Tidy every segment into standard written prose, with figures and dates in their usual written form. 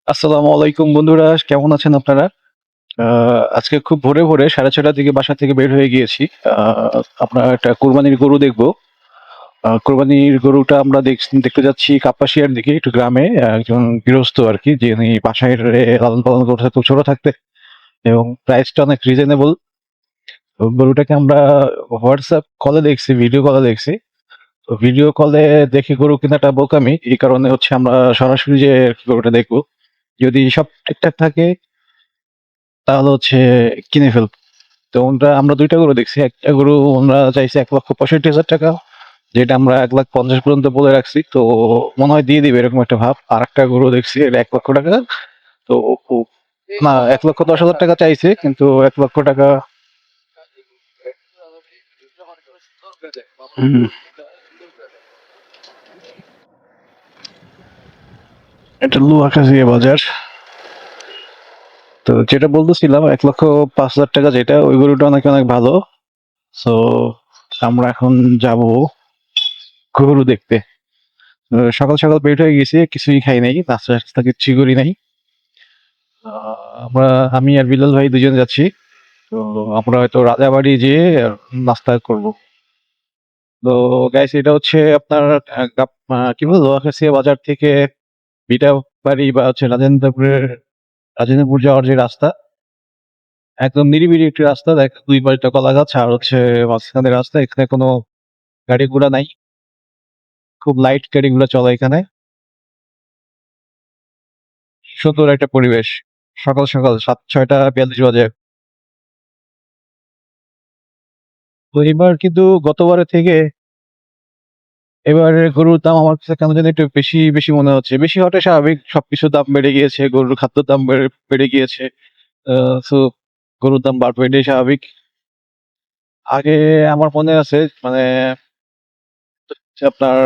আসসালামু আলাইকুম বন্ধুরা, কেমন আছেন আপনারা? আজকে খুব ভোরে 6:30টার দিকে বাসা থেকে বের হয়ে গিয়েছি। আ আপনার একটা কোরবানির গরু দেখবো। কোরবানির গরুটা আমরা দেখতে যাচ্ছি কাপাসিয়ার দিকে একটু গ্রামে। একজন গৃহস্থ আরকি যিনি বাসায় লালন-পালন করছে খুব ছোট থাকতে এবং প্রাইসটা অনেক রিজনেবল। তো গরুটাকে আমরা WhatsApp কলে দেখছি, ভিডিও কলে দেখছি। তো ভিডিও কলে দেখে গরু কেনাটা বোকামি। এই কারণে হচ্ছে আমরা সরাসরি যেয়ে গরুটা দেখবো। যদি সব ঠিকঠাক থাকে তাহলে হচ্ছে কিনে ফেলব। তো আমরা ২ টা গরু দেখছি। একটা গরু ওনারা চাইছে ৳১,৬৫,০০০, যেটা আমরা ৳১,৫০,০০০ পর্যন্ত বলে রাখছি। তো মনে হয় দিয়ে দিবে এরকম একটা ভাব। আরেকটা গরু দেখছি এটা ৳১,০০,০০০। তো ও না, ৳১,১০,০০০ চাইছে কিন্তু ৳১,০০,০০০। হুম, এটা লোহাগাড়িয়া বাজার। তো যেটা বলতেছিলাম ৳১,৫০,০০০ যেটা ওই গরুটা নাকি অনেক ভালো। সো আমরা এখন যাবো গরু দেখতে। সকাল বের হয়ে গেছি, কিছুই খাই নাই। নাস্তা-টাস্তা কিচ্ছুই করি নাই। আ আমরা আমি আর বিলাল ভাই ২ জন যাচ্ছি। তো আমরা হয়তো রাজাবাড়ি যেয়ে নাস্তা করব। তো গাইস এটা হচ্ছে আপনার কি বলে লোহাগাছিয়া বাজার থেকে বিটাবাড়ি বা হচ্ছে রাজেন্দ্রপুর যাওয়ার যে রাস্তা, একদম নিরিবিলি একটি রাস্তা। ২ পাশে কলা গাছ আর হচ্ছে মাঝখানের রাস্তা। এখানে কোনো গাড়ি ঘোড়া নাই। খুব লাইট গাড়িগুলা চলে এখানে। সুন্দর একটা পরিবেশ। সকাল ৬:৪২ বাজে। তো এবার কিন্তু গতবারের থেকে এবারে গরুর দাম আমার কাছে কেন জানি একটু বেশি মনে হচ্ছে। বেশি হওয়াটাই স্বাভাবিক। সবকিছুর দাম বেড়ে গিয়েছে। গরুর খাদ্যের দাম বেড়ে গিয়েছে। আ সো গরুর দাম বাড়বে এটাই স্বাভাবিক। আগে আমার মনে আছে মানে হচ্ছে আপনার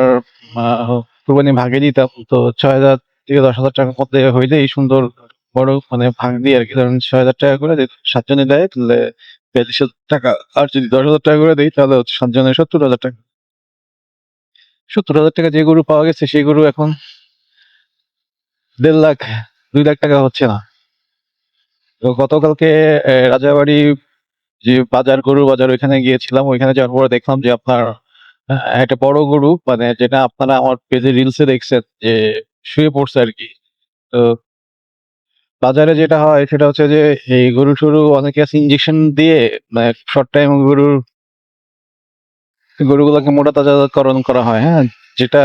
আ কোরবানি ভাগে দিতাম। তো ৬,০০০ থেকে ৳১০,০০০ র মধ্যে হইলেই সুন্দর বড় মানে ভাগ দিই আরকি। ধরেন ৳৬,০০০ করে ৭ জনে দেয় তাহলে ৳৪২,০০০। আর যদি ৳১০,০০০ করে দেই তাহলে হচ্ছে ৭ জনে ৳৭০,০০০। ৳৭০,০০০ যে গরু পাওয়া গেছে সেই গরু এখন ১.৫ লাখ, ৳২,০০,০০০ হচ্ছে না। তো গতকালকে রাজাবাড়ী যে গরুর বাজার ওইখানে গিয়েছিলাম। ওইখানে যাওয়ার পরে দেখলাম যে আপনার আ একটা বড় গরু মানে যেটা আপনারা আমার পেজে রিলসে দেখছেন যে শুয়ে পড়ছে আরকি। তো বাজারে যেটা হয় সেটা হচ্ছে যে এই গরু-টরু অনেকে আছে ইনজেকশন দিয়ে মানে শর্ট টাইম গরুগুলাকে মোটা তাজাকরণ করা হয়, হ্যাঁ? যেটা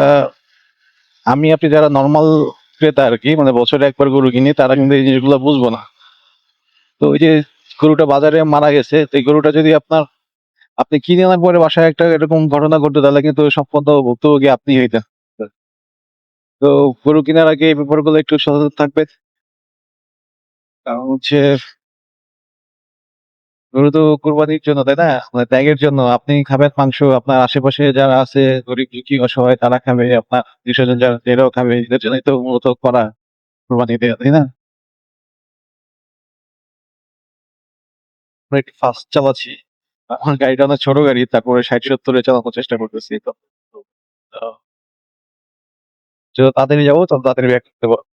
আপনি যারা নরমাল ক্রেতা আরকি মানে বছরে একবার গরু কিনি তারা কিন্তু এই জিনিসগুলা বুঝবো না। তো ওই যে গরুটা বাজারে মারা গেছে, তো এই গরুটা যদি আপনি কিনে আনার পরে বাসায় একটা এরকম ঘটনা ঘটতো তাহলে কিন্তু সম্পূর্ণ ভুক্তভোগী আপনিই হইতেন। তো গরু কেনার আগে এই ব্যাপারগুলো একটু সচেতন থাকবেন। কারণ হচ্ছে গরু তো কুরবানির জন্য, তাই না? মানে ত্যাগের জন্য। আপনি খাবেন মাংস, আপনার আশেপাশে যারা আছে গরিব দুঃখী অসহায় তারা খাবে, আপনার আত্মীয়স্বজন যারা এরাও খাবে। এদের জন্যই তো মূলত করা কুরবানি দেয়া, তাই না? আমরা একটু ফাস্ট চালাচ্ছি। আমার গাড়িটা অনেক ছোট গাড়ি। তারপরে ৬০-৭০ এ চালানোর চেষ্টা করতেছি। তো যত তাড়াতাড়ি যাবো তত তাড়াতাড়ি ব্যাক করতে পারবো।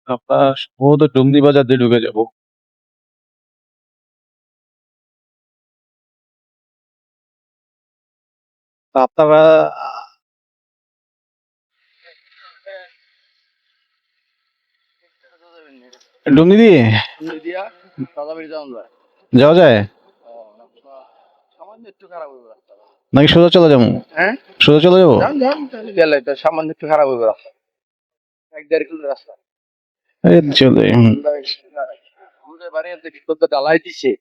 আপনার সম্ভবত ডুমনি বাজার দিয়ে ঢুকে যাবো। তো আপনারা ডুমনি দিয়ে যাওয়া যায়? নাকি সোজা চলে যাবো? সোজা চলে যাবো? এই চলে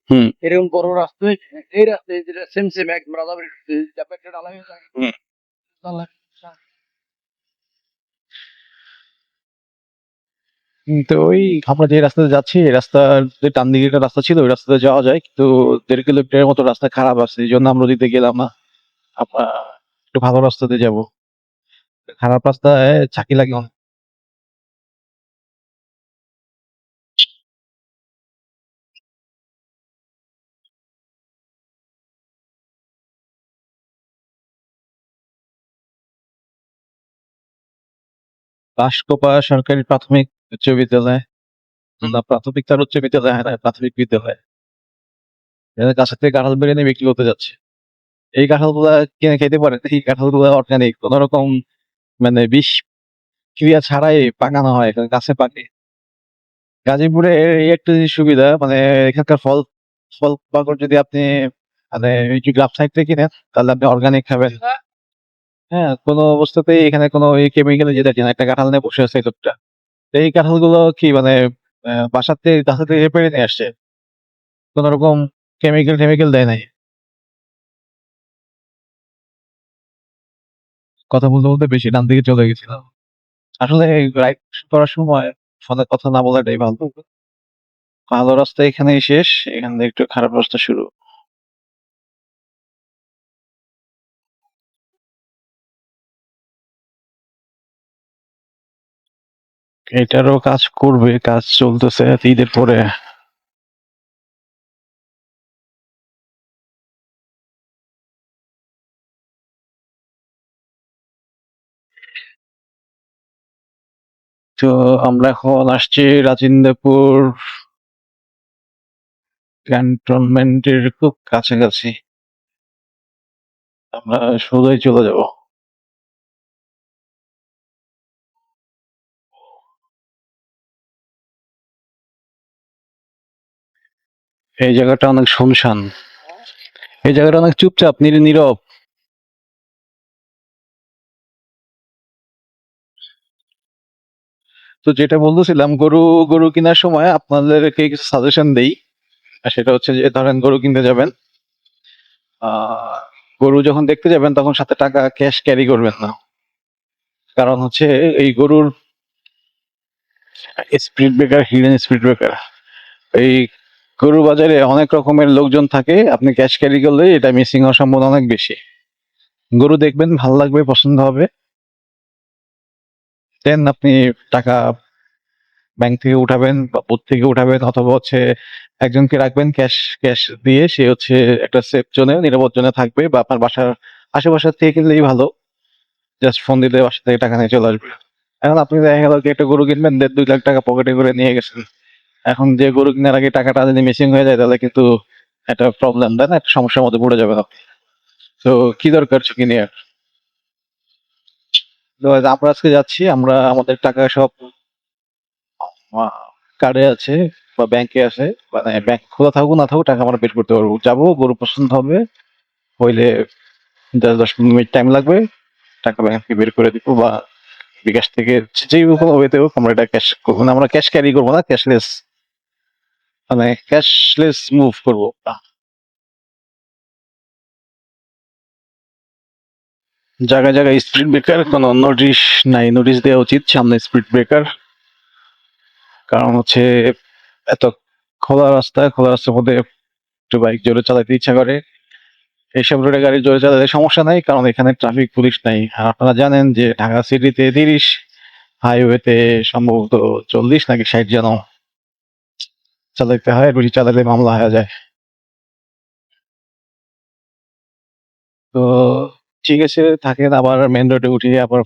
হুম, হুম। তো ওই আমরা যে রাস্তাতে যাচ্ছি এই রাস্তার যে ডান দিকে একটা রাস্তা ছিল ওই রাস্তাতে যাওয়া যায়। কিন্তু ১.৫ কিলোমিটারের মতো রাস্তা খারাপ আছে। এজন্য আমরা ওদিকে গেলাম না। আমরা একটু ভালো রাস্তাতে যাবো। খারাপ রাস্তায় ঝাঁকি লাগে অনেক। বাঁশকোপা সরকারি প্রাথমিক উচ্চ বিদ্যালয়, না প্রাথমিক তার উচ্চ বিদ্যালয় হয় না, প্রাথমিক বিদ্যালয়। এদের কাছের থেকে কাঁঠাল পেড়ে নিয়ে বিক্রি করতে যাচ্ছে। এই কাঁঠালগুলা কিনে খেতে পারেন। এই কাঁঠালগুলা অর্গানিক, কোন রকম মানে বিষ ক্রিয়া ছাড়াই পাকানো হয়, এখানে গাছে পাকে। গাজীপুরে এই একটা জিনিস সুবিধা, মানে এখানকার ফল ফল পাকড় যদি আপনি মানে একটু গ্রাম সাইড থেকে কিনেন, তাহলে আপনি অর্গানিক খাবেন। হ্যাঁ, কোনো অবস্থাতেই এখানে কোনো কেমিক্যাল যেটা কিনা, একটা কাঁঠাল নিয়ে বসে আছে এই লোকটা। তো এই কাঁঠালগুলো কি মানে বাসার থেকে গাছের থেকে পেড়ে নিয়ে আসছে, কোন রকম কেমিক্যাল টেমিক্যাল দেয় নাই। কথা বলতে বলতে বেশি ডান দিকে চলে গেছিলাম। আসলে রাইড করার সময় ফোনে কথা না বলাটাই ভালো। ভালো রাস্তা এখানেই শেষ, এখান থেকে একটু খারাপ রাস্তা শুরু। এটারও কাজ করবে, কাজ চলতেছে ঈদের পরে। তো আমরা এখন আসছি রাজিন্দাপুর ক্যান্টনমেন্টের খুব কাছাকাছি। আমরা সোজাই চলে যাব। এই জায়গাটা অনেক শুনশান, এই জায়গাটা অনেক চুপচাপ, নীরব। তো যেটা বলতেছিলাম, গরু গরু কেনার সময় আপনাদেরকে কিছু সাজেশন দেই। আর সেটা হচ্ছে যে ধরেন গরু কিনতে যাবেন, আহ গরু যখন দেখতে যাবেন তখন সাথে টাকা ক্যাশ ক্যারি করবেন না। কারণ হচ্ছে এই গরুর speed breaker, hidden speed breaker. এই গরু বাজারে অনেক রকমের লোকজন থাকে, আপনি ক্যাশ ক্যারি করলে এটা মিসিং হওয়ার সম্ভাবনা অনেক বেশি। গরু দেখবেন, ভালো লাগবে, পছন্দ হবে, দেন আপনি টাকা ব্যাংক থেকে উঠাবেন বা বুথ থেকে উঠাবেন, অথবা হচ্ছে একজনকে রাখবেন ক্যাশ ক্যাশ দিয়ে, সে হচ্ছে একটা সেফ জোনে, নিরাপদ জোনে থাকবে, বা আপনার বাসার আশেপাশে থেকে কিনলেই ভালো। জাস্ট ফোন দিলে বাসা থেকে টাকা নিয়ে চলে আসবে। এখন আপনি দেখা গেল কি একটা গরু কিনবেন, 1.5-2 লাখ টাকা পকেটে করে নিয়ে গেছেন। এখন যে গরু কেনার আগে টাকাটা যদি মিসিং হয়ে যায়, তাহলে কিন্তু একটা প্রবলেম, তাই না? একটা সমস্যার মধ্যে পড়ে যাবেন আপনি। তো কি দরকার ঝুঁকি নেওয়ার? তো আমরা আজকে যাচ্ছি, আমরা আমাদের টাকা সব কার্ডে আছে বা ব্যাংকে আছে, মানে ব্যাংক খোলা থাকুক না থাকুক, টাকা আমরা বের করতে পারবো। যাবো, গরু পছন্দ হবে হইলে 10-15 মিনিট টাইম লাগবে, টাকা ব্যাংক থেকে বের করে দিব, বা বিকাশ থেকে যে কোনো ওয়েতে হোক আমরা এটা ক্যাশ করবো না, আমরা ক্যাশ ক্যারি করবো না, ক্যাশলেস মানে ক্যাশলেস মুভ করবো। জায়গায় জায়গায় স্পিড ব্রেকার, কোনো নোটিশ নাই, নোটিশ দেওয়া উচিত সামনে স্পিড ব্রেকার। কারণ হচ্ছে এত খোলা রাস্তার মধ্যে একটু বাইক জোরে চালাতে ইচ্ছা করে। এইসব রোডে গাড়ি জোরে চালাতে সমস্যা নাই, কারণ এখানে ট্রাফিক পুলিশ নাই। আর আপনারা জানেন যে ঢাকা সিটিতে 30, হাইওয়েতে সম্ভবত 40 নাকি 60 যেন চালাতে হয়, বেশি চালালে মামলা হয়ে যায়। তো ঠিক আছে, থাকেন, আবার মেন রোডে উঠি, আবার